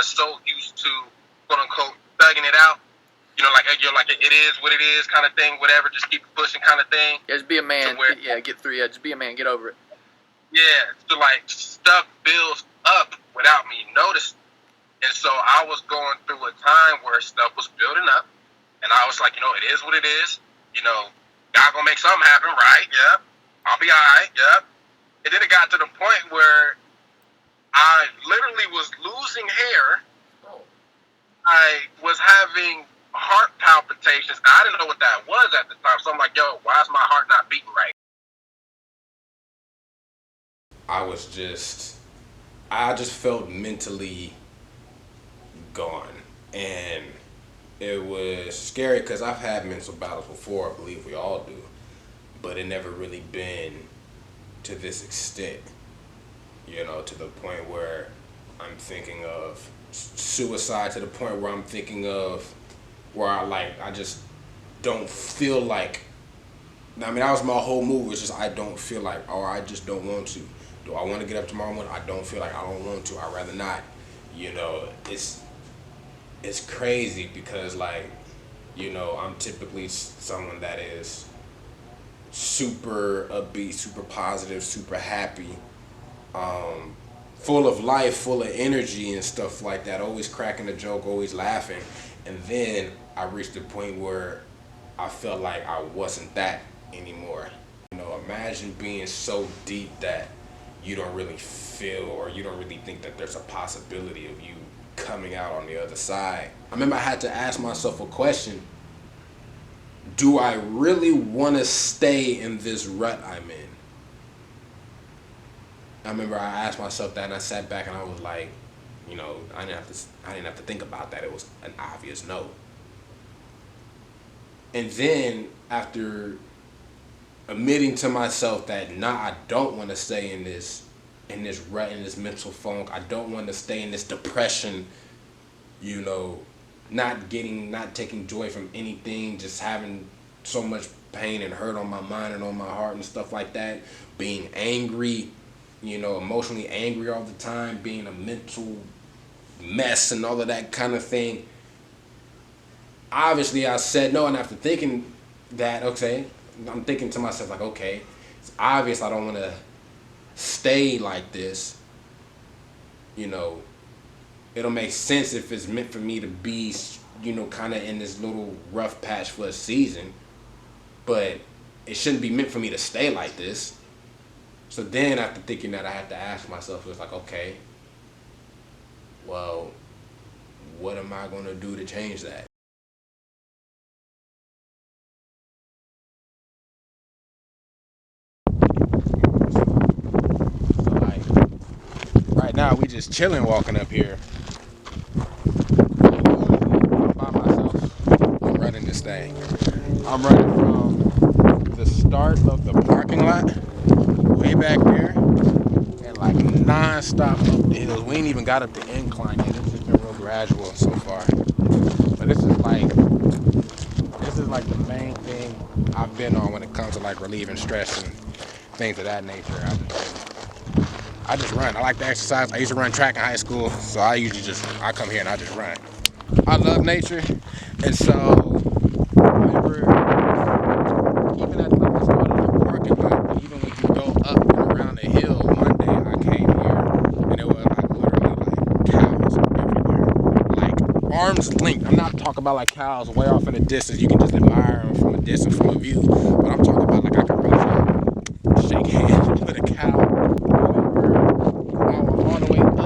are so used to quote unquote thugging it out. You know, like you're like it is what it is kind of thing, whatever. Just keep pushing kind of thing. Yeah, just be a man. Get through. Yeah, just be a man. Get over it. Yeah, so like stuff builds up without me noticing. And so I was going through a time where stuff was building up, and I was like, you know, it is what it is. You know, God gonna make something happen, right? Yeah, I'll be alright. Yeah. And then it got to the point where I literally was losing hair. I was having heart palpitations. I didn't know what that was at the time, so I'm like, yo, why is my heart not beating right? I just felt mentally gone, and it was scary because I've had mental battles before. I believe we all do, but it never really been to this extent, you know, to the point where I'm thinking of suicide, to the point where I'm thinking of where I just don't feel like, I mean, that was my whole move. It's just I don't feel like, or I just don't want to. Do I want to get up tomorrow morning? I don't feel like I don't want to. I'd rather not. You know, it's crazy because, like, you know, I'm typically someone that is super upbeat, super positive, super happy, full of life, full of energy and stuff like that, always cracking a joke, always laughing. And then I reached the point where I felt like I wasn't that anymore. You know, imagine being so deep that you don't really feel, or you don't really think that there's a possibility of you coming out on the other side. I remember I had to ask myself a question. Do I really want to stay in this rut I'm in? I remember I asked myself that, and I sat back and I was like, you know, I didn't have to think about that. It was an obvious no. And then after admitting to myself that I don't want to stay in this rut, in this mental funk. I don't want to stay in this depression, you know, not taking joy from anything, just having so much pain and hurt on my mind and on my heart and stuff like that, being angry, you know, emotionally angry all the time, being a mental mess and all of that kind of thing. Obviously, I said no, and after thinking that, okay, I'm thinking to myself, like, okay, it's obvious I don't want to stay like this. You know, it'll make sense if it's meant for me to be, you know, kind of in this little rough patch for a season, but it shouldn't be meant for me to stay like this. So then after thinking that, I had to ask myself, it was like, okay, well, what am I going to do to change that? So, like, right now we just chilling walking up here. By myself, I'm running this thing. I'm running from the start of the parking lot, way back there, and like non-stop up the hills. We ain't even got up the incline yet. It's just been real gradual so far. But this is like the main thing I've been on when it comes to like relieving stress and things of that nature. I just run. I like to exercise. I used to run track in high school, so I come here and I just run. I love nature, and so whenever, even at like the start of the parking lot, but even when you go up and around the hill, one day I came here and it was like literally like cows everywhere, like arm's length. I'm not talking about like cows way off in the distance. You can just admire them from a distance, from a view, but I'm talking about like I could reach out, shake hands with a cow. All the way up,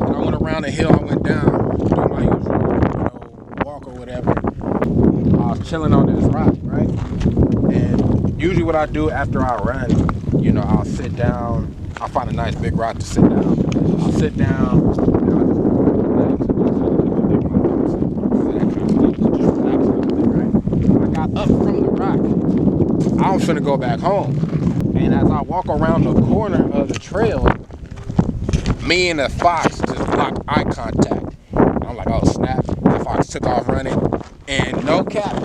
and I went around the hill. I went down, doing my usual, walk or whatever. I was chilling on this rock, right? And usually, what I do after I run, I'll sit down. I'll find a nice big rock to sit down. I'll sit down. And I'll just relax a little bit, right? I got up from the rock. I was finna go back home, and as I walk around the corner of the trail, me and the fox just locked eye contact. I'm like, oh snap. The fox took off running. And no cap,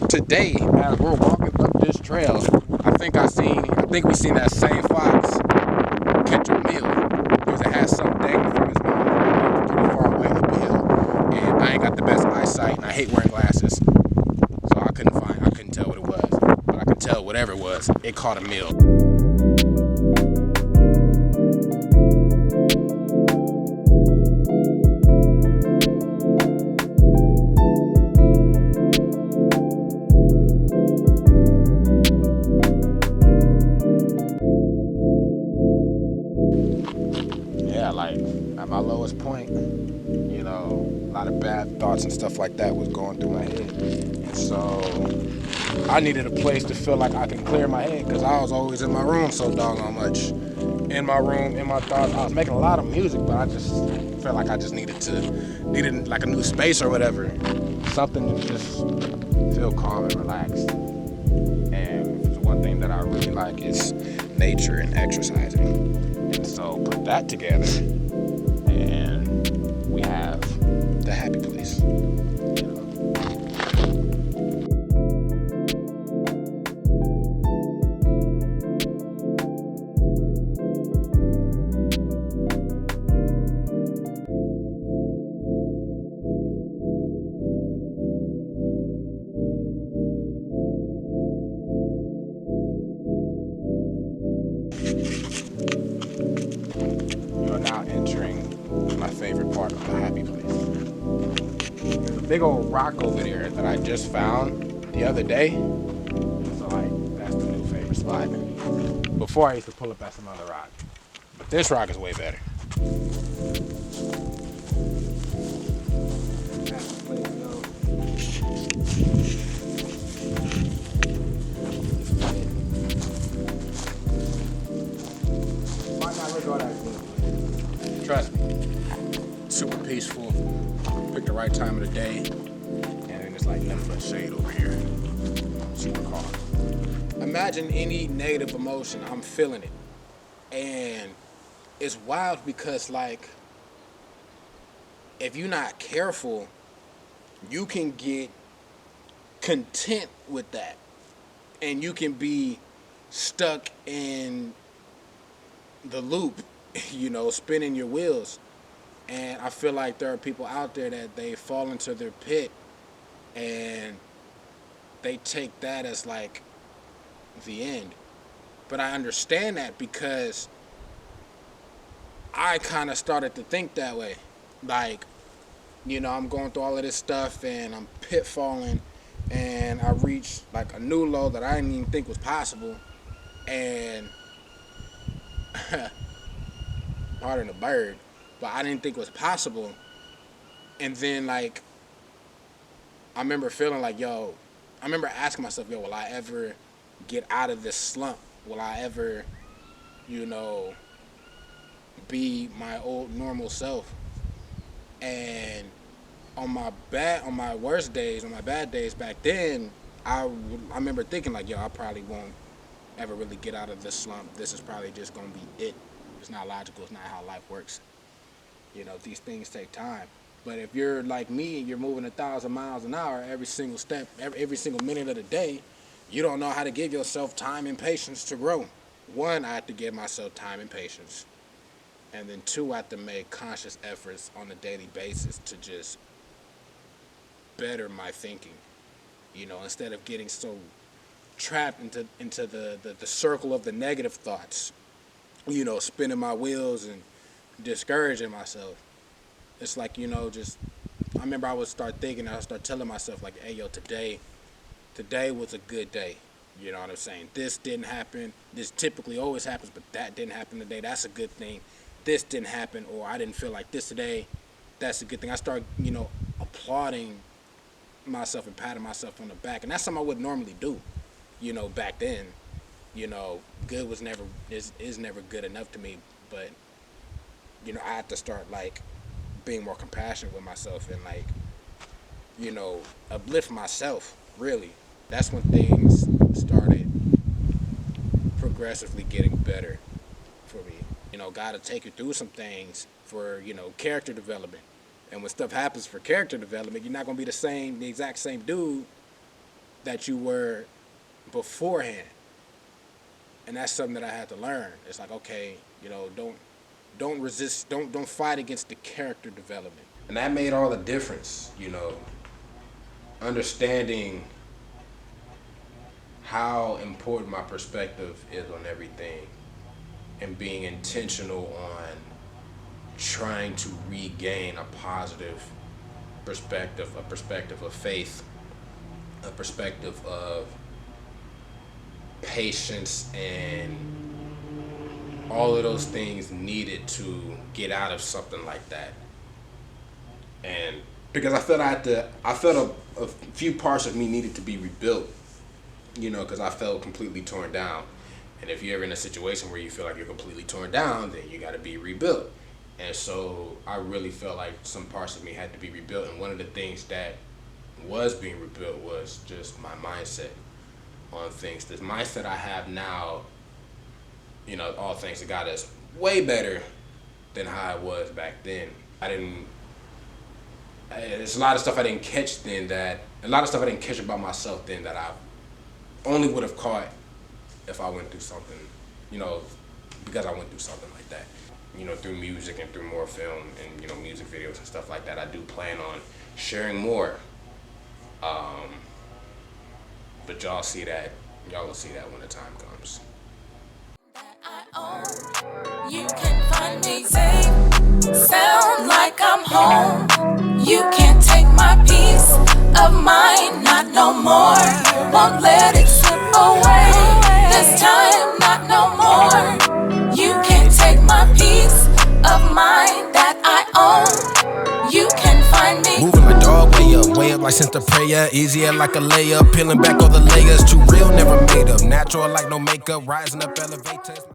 today, as we're walking up this trail, I think we seen that same fox catch a meal because it had something dangling from his mouth. sight, and I hate wearing glasses. So I couldn't tell what it was. But I could tell whatever it was, it caught a meal. Yeah, like at my lowest point, you know, a lot of bad thoughts and stuff like that was going through my head. And so I needed a place to feel like I can clear my head, because I was always in my room so doggone much. In my room, in my thoughts. I was making a lot of music, but I just felt like I just needed like a new space or whatever. Something to just feel calm and relaxed. And the one thing that I really like is nature and exercising. And so put that together, and we have the happy place. You are now entering my favorite part of the happy place. There's a big old rock over there that I just found the other day. So like, that's the new favorite spot. Before I used to pull up at some other rock. But this rock is way better. Might not look all that good. Trust me. Super peaceful. Pick the right time of the day. And then it's like nothing but shade over here. Super calm. Imagine any negative emotion, I'm feeling it. And it's wild because like, if you're not careful, you can get content with that. And you can be stuck in the loop, you know, spinning your wheels. And I feel like there are people out there that they fall into their pit and they take that as like the end. But I understand that because I kind of started to think that way. Like, you know, I'm going through all of this stuff and I'm pitfalling, and I reached like a new low that I didn't even think was possible. And pardon the bird, but I didn't think was possible. And then like, I remember feeling like, yo, I remember asking myself, yo, will I ever get out of this slump? Will I ever, you know, be my old normal self? And on my worst days, on my bad days back then, I remember thinking like, yo, I probably won't ever really get out of this slump. This is probably just gonna be it. It's not logical. It's not how life works. You know, these things take time. But if you're like me and you're moving 1,000 miles an hour every single step, every single minute of the day, you don't know how to give yourself time and patience to grow. One, I have to give myself time and patience. And then two, I have to make conscious efforts on a daily basis to just better my thinking. You know, instead of getting so trapped into the circle of the negative thoughts, you know, spinning my wheels and discouraging myself. It's like, you know, just, I remember I would start thinking, I would start telling myself like, hey, yo, today was a good day. You know what I'm saying? This didn't happen. This typically always happens, but that didn't happen today. That's a good thing. This didn't happen, or I didn't feel like this today. That's a good thing. I start, you know, applauding myself and patting myself on the back. And that's something I wouldn't normally do, you know, back then. You know, good was never, is never good enough to me. But, you know, I had to start, like, being more compassionate with myself and, like, you know, uplift myself, really. That's when things started progressively getting better for me. You know, God will take you through some things for, you know, character development. And when stuff happens for character development, you're not going to be the exact same dude that you were beforehand. And that's something that I had to learn. It's like, okay, you know, don't resist, don't fight against the character development. And that made all the difference, you know. understanding how important my perspective is on everything, and being intentional on trying to regain a positive perspective, a perspective of faith, a perspective of patience, and all of those things needed to get out of something like that. And because I felt a few parts of me needed to be rebuilt, because I felt completely torn down. And if you're ever in a situation where you feel like you're completely torn down, then you got to be rebuilt. And so I really felt like some parts of me had to be rebuilt. And one of the things that was being rebuilt was just my mindset on things. This mindset I have now, all thanks to God, is way better than how I was back then. There's a lot of stuff I didn't catch then, a lot of stuff I didn't catch about myself then that I only would have caught if I went through something, because I went through something like that. Through music and through more film and, music videos and stuff like that, I do plan on sharing more. But y'all will see that when the time comes. You can find me safe, sound like I'm home. You can't take my peace of mind, not no more. Won't let it slip away, this time not no more. You can't take my peace of mind that I own. You can find me moving my dog way up like since the prayer. Easier like a layup, peeling back all the layers. Too real, never made up. Natural like no makeup, rising up elevators.